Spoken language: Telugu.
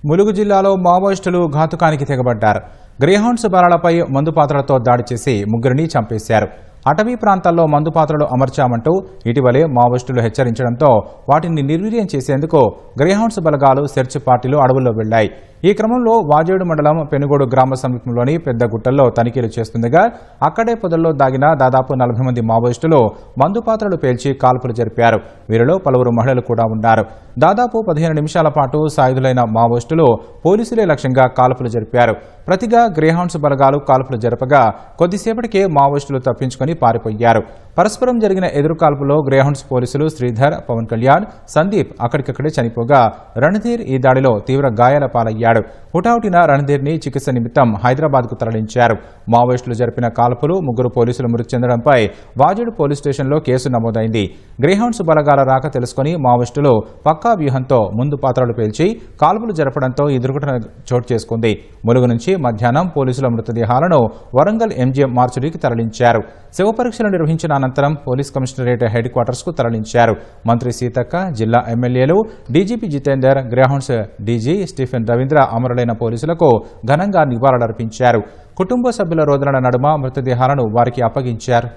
ములుగు జిల్లాలో మావోయిస్టులు ఘాతుకానికి తెగబడ్డారు. గ్రేహౌండ్స్ బలాలపై మందుపాత్రలతో దాడి చేసి ముగ్గురిని చంపేశారు. అటవీ ప్రాంతాల్లో మందుపాత్రలు అమర్చామంటూ ఇటీవలే మావోయిస్టులు హెచ్చరించడంతో వాటిని నిర్వీర్యం చేసేందుకు గ్రేహౌండ్స్ బలగాలు సెర్చ్ పార్టీలు అడవుల్లో వెళ్లాయి. ఈ క్రమంలో వాజేడు మండలం పెనుగోడు గ్రామ సమీపంలోని పెద్ద గుట్టల్లో తనిఖీలు చేస్తుండగా అక్కడే పొదల్లో దాగిన దాదాపు 40 మంది మావోయిస్టులు మందుపాత్రలు పేల్చి కాల్పులు జరిపారు. వీరిలో పలువురు మహిళలు కూడా ఉన్నారు. దాదాపు 15 నిమిషాల పాటు సాయుధులైన మావోయిస్టులు పోలీసులే లక్ష్యంగా కాల్పులు జరిపారు. ప్రతిగా గ్రేహౌండ్స్ బలగాలు కాల్పులు జరపగా కొద్దిసేపటికే మావోయిస్టులు తప్పించుకుని పారిపోయారు. పరస్పరం జరిగిన ఎదురుకాల్పులో గ్రేహౌండ్స్ పోలీసులు శ్రీధర్, పవన్ కళ్యాణ్, సందీప్ అక్కడికక్కడే చనిపోగా రణధీర్ ఈ దాడిలో తీవ్ర గాయాల పాలయ్యాడు. హుటాహుటిన రణధీర్ని చికిత్స నిమిత్తం హైదరాబాద్కు తరలించారు. మావోయిస్టులు జరిపిన కాల్పులు 3 పోలీసులు మృతి చెందడంపై వాజేడు పోలీస్ స్టేషన్లో కేసు నమోదైంది. గ్రేహౌండ్స్ బలగాల రాక తెలుసుకుని మావోయిస్టులు పక్కా వ్యూహంతో ముందు పాత్రలు పేల్చి కాల్పులు జరపడంతో ఈ దుర్ఘటన చోటు చేసుకుంది. ములుగు నుంచి మధ్యాహ్నం పోలీసుల మృతదేహాలను వరంగల్ ఎంజీఎం మార్చురీకి తరలించారు. శవ పరీక్షలు నిర్వహించిన అనంతరం పోలీస్ కమిషనరేట్ హెడ్ క్వార్టర్స్ కు తరలించారు. మంత్రి సీతక్క, జిల్లా ఎమ్మెల్యేలు, DGP Jitender, Greyhounds DG Stephen Ravindra అమరులైన పోలీసులకు ఘనంగా నివాళులర్పించారు. కుటుంబ సభ్యుల రోదనల నడుమ మృతదేహాలను వారికి అప్పగించారు.